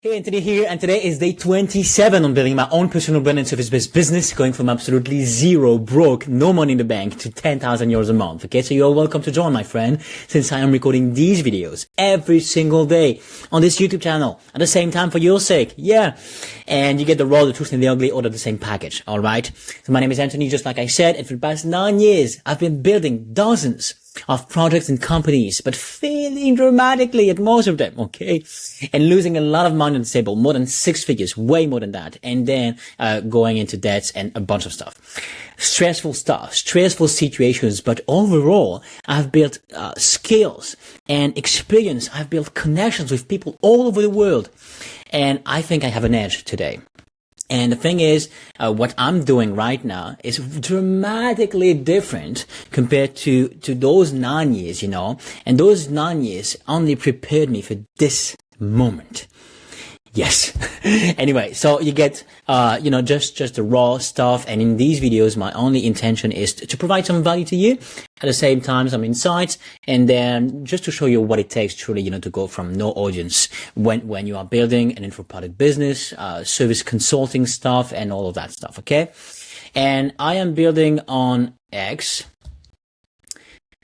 Hey Anthony here, and today is day 27 on building my own personal brand and service-based business, going from absolutely zero, broke, no money in the bank to 10,000 euros a month. Okay, so you're welcome to join, my friend, since I am recording these videos every single day on this YouTube channel at the same time for your sake. Yeah, and you get the raw, the truth, and the ugly all in the same package. All right. So my name is Anthony, just like I said, and for the past 9 years, I've been building dozens of projects and companies, but failing dramatically at most of them, okay? And losing a lot of money on the table, more than 6 figures, way more than that. And then, going into debts and a bunch of stuff. Stressful stuff, stressful situations, but overall, I've built, skills and experience. I've built connections with people all over the world. And I think I have an edge today. And the thing is, what I'm doing right now is dramatically different compared to those 9 years, you know, and those 9 years only prepared me for this moment. Yes. Anyway, so you get, just the raw stuff. And in these videos, my only intention is to provide some value to you, at the same time, some insights, and then just to show you what it takes truly, to go from no audience when you are building an info product business, service consulting stuff and all of that stuff. Okay. And I am building on X.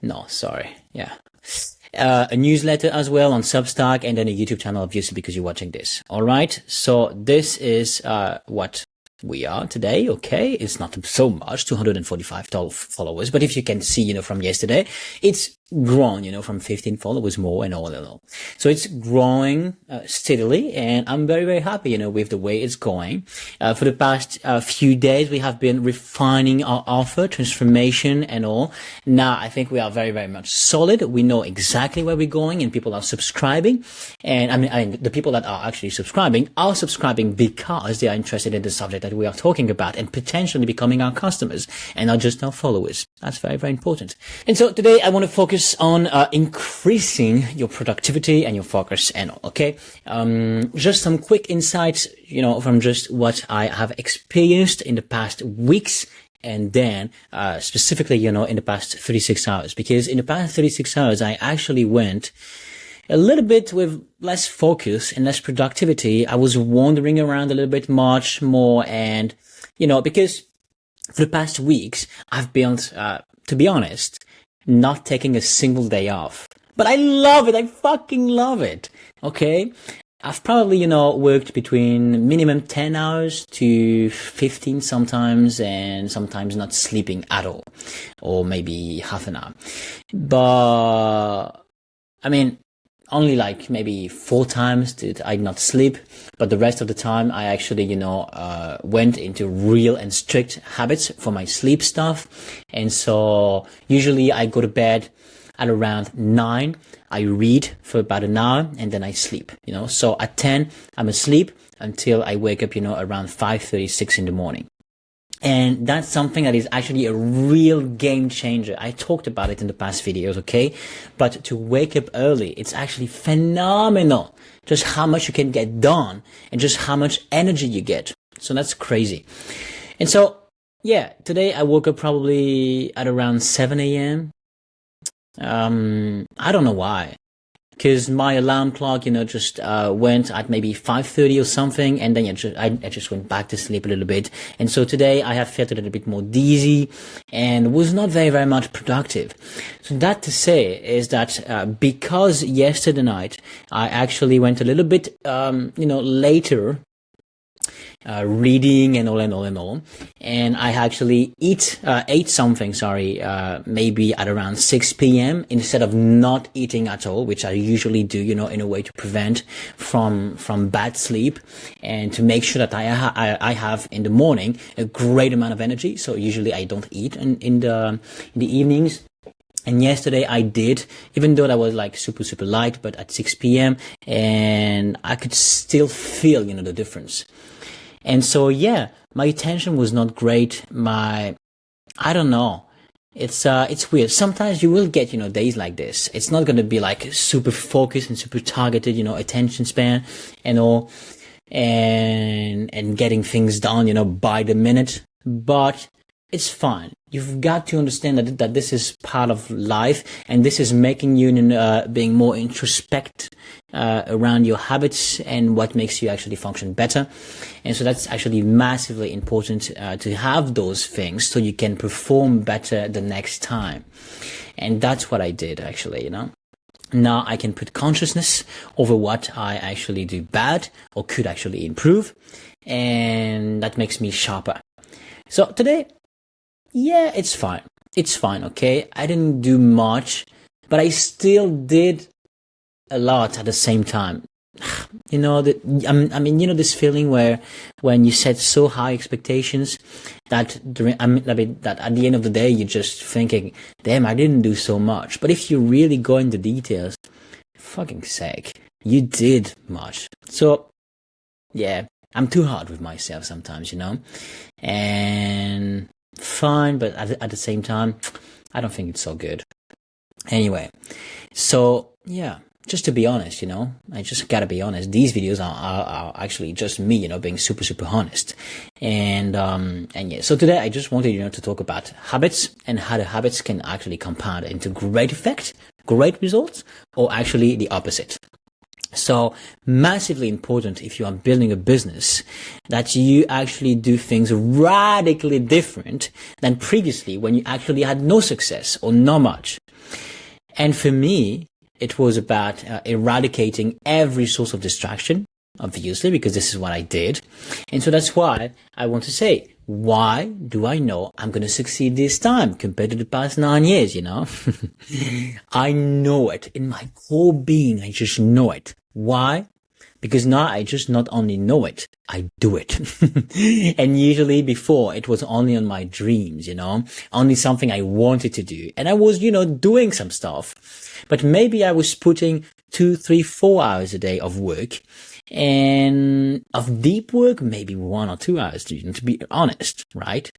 No, sorry. Yeah. A newsletter as well on Substack, and then a YouTube channel, obviously, because you're watching this. All right. So this is, what we are today. Okay. It's not so much, 245 followers, but if you can see, from yesterday, it's grown, from 15 followers more and all in all. So it's growing steadily, and I'm very, very happy, with the way it's going. For the past few days, we have been refining our offer, transformation and all. Now, I think we are very, very much solid. We know exactly where we're going, and people are subscribing. And I mean, the people that are actually subscribing because they are interested in the subject that we are talking about and potentially becoming our customers and not just our followers. That's very, very important. And so today I want to focus on increasing your productivity and your focus and all, okay? Just some quick insights, from just what I have experienced in the past weeks, and then specifically, in the past 36 hours. Because in the past 36 hours, I actually went a little bit with less focus and less productivity. I was wandering around a little bit much more, and, because for the past weeks, I've built, to be honest, not taking a single day off. But I love it. I fucking love it. Okay. I've probably, worked between minimum 10 hours to 15 sometimes, and sometimes not sleeping at all, or maybe half an hour. But I mean, only like maybe 4 times did I not sleep, but the rest of the time I actually, went into real and strict habits for my sleep stuff. And so usually I go to bed at around 9. I read for about an hour and then I sleep, So at 10, I'm asleep until I wake up, around 5:36 in the morning. And that's something that is actually a real game changer. I talked about it in the past videos, okay? But to wake up early, it's actually phenomenal. Just how much you can get done and just how much energy you get. So that's crazy. And so, yeah, today I woke up probably at around 7 a.m. I don't know why. Because my alarm clock, just went at maybe 5:30 or something, and then I just went back to sleep a little bit. And so today I have felt a little bit more dizzy and was not very, very much productive. So that to say is that because yesterday night I actually went a little bit, later, reading and all, and I actually ate something, maybe at around 6 p.m. instead of not eating at all, which I usually do, in a way to prevent from bad sleep and to make sure that I have in the morning a great amount of energy. So usually I don't eat in the evenings. And yesterday I did, even though that was like super, super light, but at 6 p.m. and I could still feel, the difference. And so, yeah, my attention was not great. I don't know. It's weird. Sometimes you will get, days like this. It's not going to be like super focused and super targeted, attention span and all, and getting things done, by the minute. But it's fine. You've got to understand that this is part of life, and this is making you being more introspect around your habits and what makes you actually function better. And so that's actually massively important to have those things so you can perform better the next time. And that's what I did actually, Now I can put consciousness over what I actually do bad or could actually improve. And that makes me sharper. So today, yeah, it's fine. It's fine, okay? I didn't do much, but I still did a lot at the same time. This feeling where when you set so high expectations that that at the end of the day, you're just thinking, damn, I didn't do so much. But if you really go into details, fucking sake, you did much. So, yeah, I'm too hard with myself sometimes, and fine, but at the same time, I don't think it's so good. Anyway, so yeah, just to be honest, I just gotta be honest. These videos are actually just me, being super, super honest. And yeah, so today I just wanted, to talk about habits and how the habits can actually compound into great effect, great results, or actually the opposite. So massively important if you are building a business that you actually do things radically different than previously when you actually had no success or not much. And for me, it was about eradicating every source of distraction, obviously, because this is what I did. And so that's why I want to say, why do I know I'm going to succeed this time compared to the past 9 years, I know it in my core being. I just know it. Why? Because now I just not only know it, I do it. And usually before it was only on my dreams, only something I wanted to do. And I was, doing some stuff, but maybe I was putting 2, 3, 4 hours a day of work, and of deep work, maybe 1 or 2 hours to be honest, right?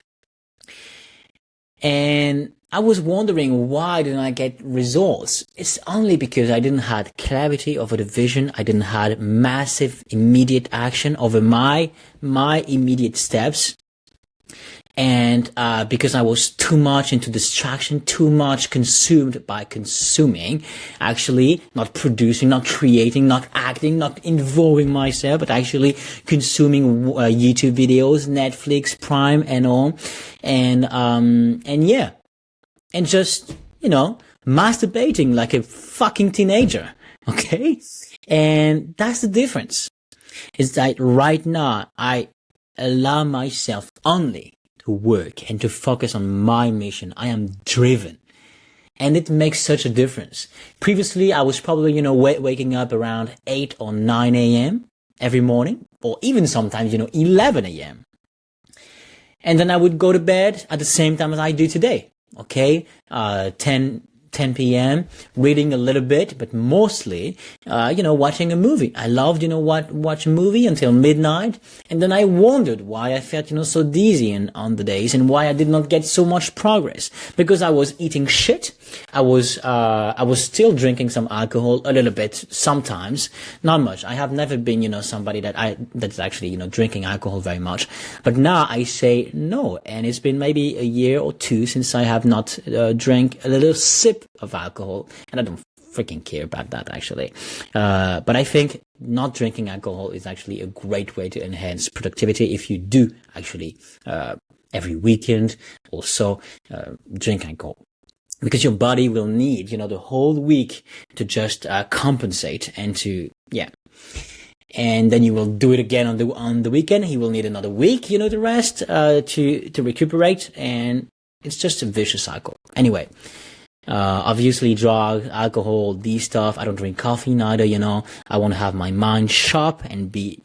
And I was wondering, why didn't I get results? It's only because I didn't have clarity over the vision. I didn't have massive immediate action over my immediate steps. And because I was too much into distraction, too much consumed by consuming, actually not producing, not creating, not acting, not involving myself, but actually consuming YouTube videos, Netflix, Prime, and all, and yeah, and just masturbating like a fucking teenager, okay? And that's the difference. Is that right now I allow myself only to work and to focus on my mission. I am driven. And it makes such a difference. Previously, I was probably, waking up around 8 or 9 a.m. every morning, or even sometimes, 11 a.m. And then I would go to bed at the same time as I do today. Okay? 10 p.m., reading a little bit, but mostly, watching a movie. I loved, watch a movie until midnight. And then I wondered why I felt, so dizzy on the days and why I did not get so much progress. Because I was eating shit. I was still drinking some alcohol a little bit sometimes, not much. I have never been, somebody that's actually, drinking alcohol very much. But now I say no. And it's been maybe a year or two since I have not drank a little sip of alcohol, and I don't freaking care about that actually. But I think not drinking alcohol is actually a great way to enhance productivity if you do actually every weekend also drink alcohol. Because your body will need, the whole week to just compensate and to, yeah. And then you will do it again on the weekend. He will need another week, the rest to recuperate, and it's just a vicious cycle. Anyway. Obviously drugs, alcohol, these stuff. I don't drink coffee neither, I want to have my mind sharp and be,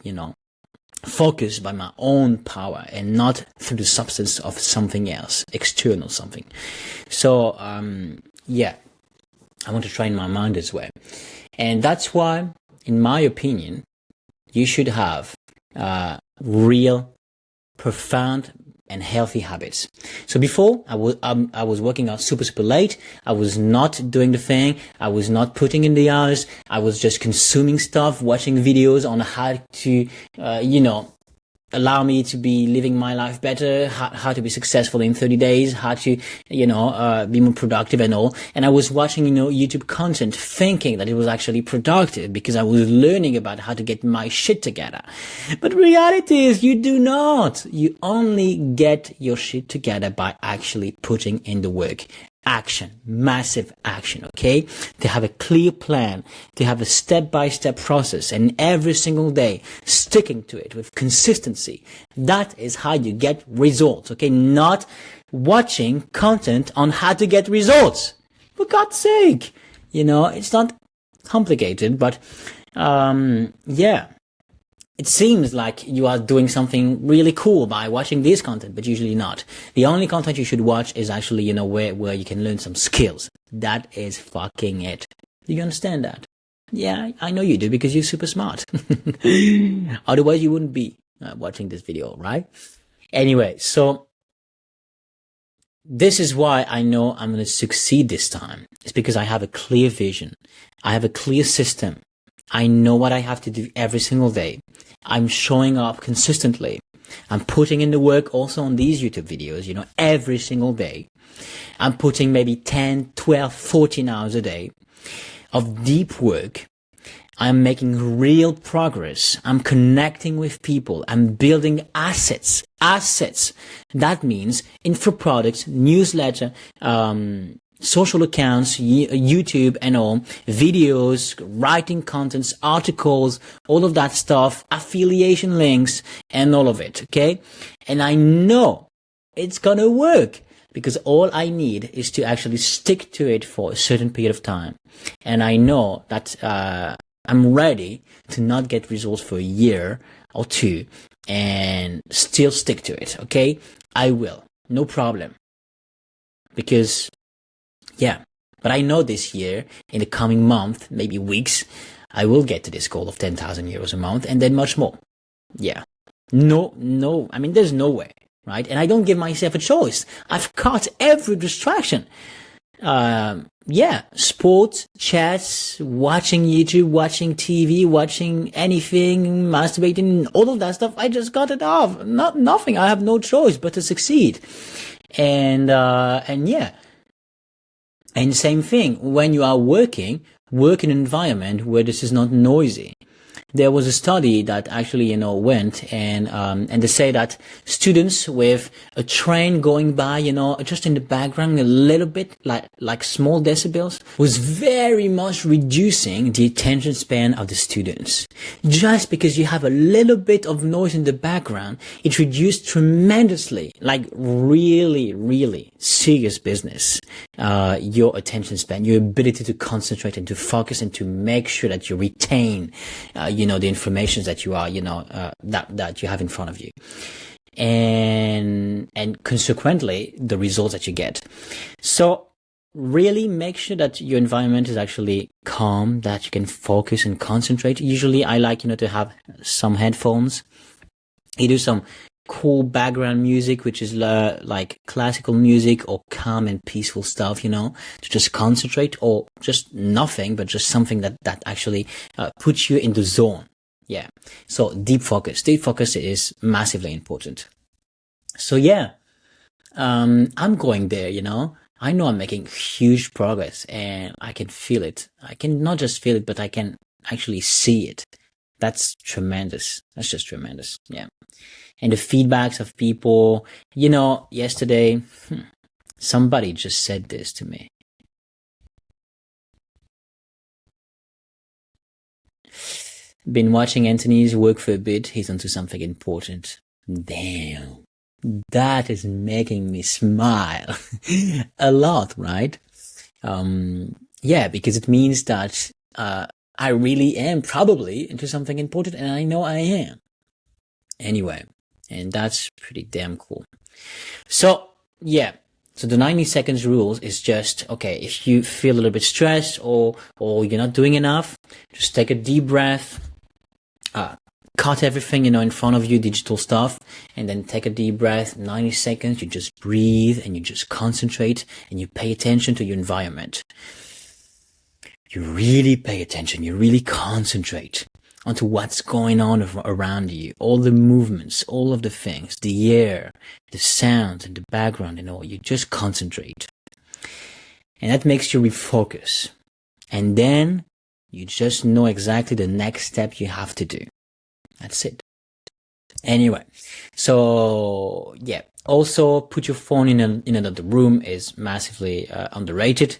focused by my own power and not through the substance of something else, external something. So, yeah, I want to train my mind this way. And that's why, in my opinion, you should have, real, profound, and healthy habits. So before I was working out super, super late. I was not doing the thing. I was not putting in the hours. I was just consuming stuff, watching videos on how to, allow me to be living my life better, how to be successful in 30 days, how to, be more productive and all. And I was watching, YouTube content thinking that it was actually productive because I was learning about how to get my shit together. But reality is you do not. You only get your shit together by actually putting in the work. Action, massive action, okay? To have a clear plan, to have a step-by-step process, and every single day sticking to it with consistency. That is how you get results, okay? Not watching content on how to get results. For God's sake, it's not complicated, but it seems like you are doing something really cool by watching this content, but usually not. The only content you should watch is actually, where you can learn some skills. That is fucking it. Do you understand that? Yeah, I know you do because you're super smart. Otherwise you wouldn't be watching this video, right? Anyway, so this is why I know I'm going to succeed this time. It's because I have a clear vision. I have a clear system. I know what I have to do every single day. I'm showing up consistently. I'm putting in the work also on these YouTube videos, every single day. I'm putting maybe 10, 12, 14 hours a day of deep work. I'm making real progress. I'm connecting with people. I'm building assets. That means info products, newsletter, social accounts, YouTube and all, videos, writing contents, articles, all of that stuff, affiliation links, and all of it, okay? And I know it's gonna work because all I need is to actually stick to it for a certain period of time. And I know that I'm ready to not get results for a year or two and still stick to it, okay? I will, no problem. Because but I know this year, in the coming month, maybe weeks, I will get to this goal of 10,000 euros a month and then much more. Yeah. No, there's no way, right? And I don't give myself a choice. I've cut every distraction. Sports, chats, watching YouTube, watching TV, watching anything, masturbating, all of that stuff. I just cut it off. Nothing. I have no choice but to succeed. And same thing, when you are work in an environment where this is not noisy. There was a study that actually, went and they say that students with a train going by, just in the background a little bit, like small decibels, was very much reducing the attention span of the students. Just because you have a little bit of noise in the background, it reduced tremendously, like really, really serious business, your attention span, your ability to concentrate and to focus and to make sure that you retain, the information that you are, that you have in front of you. And consequently, the results that you get. So really make sure that your environment is actually calm, that you can focus and concentrate. Usually I like, to have some headphones, either some cool background music, which is like classical music or calm and peaceful stuff, to just concentrate, or just nothing, but just something that actually puts you in the zone. Yeah. So deep focus is massively important. So I'm going there, I know I'm making huge progress and I can feel it. I can not just feel it, but I can actually see it. That's tremendous. That's just tremendous. Yeah. And the feedbacks of people, yesterday, somebody just said this to me. Been watching Anthony's work for a bit. He's onto something important. Damn. That is making me smile a lot, right? Because it means that, I really am probably into something important, and I know I am. Anyway, and that's pretty damn cool. So the 90 seconds rules is just, okay, if you feel a little bit stressed or you're not doing enough, just take a deep breath, cut everything, in front of you, digital stuff, and then take a deep breath, 90 seconds, you just breathe and you just concentrate and you pay attention to your environment. You really pay attention, you really concentrate onto what's going on around you, all the movements, all of the things, the air, the sounds in the background and all. You just concentrate. And that makes you refocus. And then you just know exactly the next step you have to do. That's it. Anyway, so yeah. Also, put your phone in another room is massively underrated.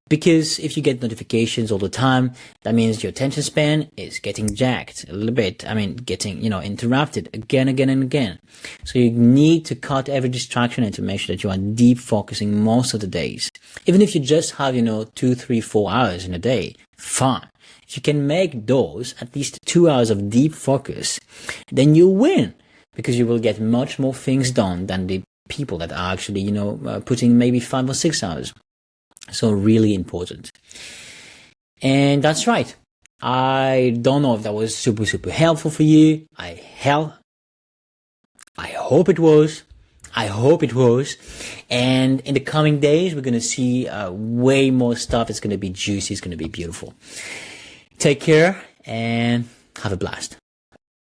Because if you get notifications all the time, that means your attention span is getting jacked a little bit. I mean, getting, interrupted again and again. So you need to cut every distraction and to make sure that you are deep focusing most of the days. Even if you just have, 2, 3, 4 hours in a day, fine. If you can make those at least 2 hours of deep focus, then you win, because you will get much more things done than the people that are actually, putting maybe 5 or 6 hours. So really important. And that's right. I don't know if that was super, super helpful for you. I hope it was. And in the coming days, we're going to see way more stuff. It's going to be juicy. It's going to be beautiful. Take care and have a blast.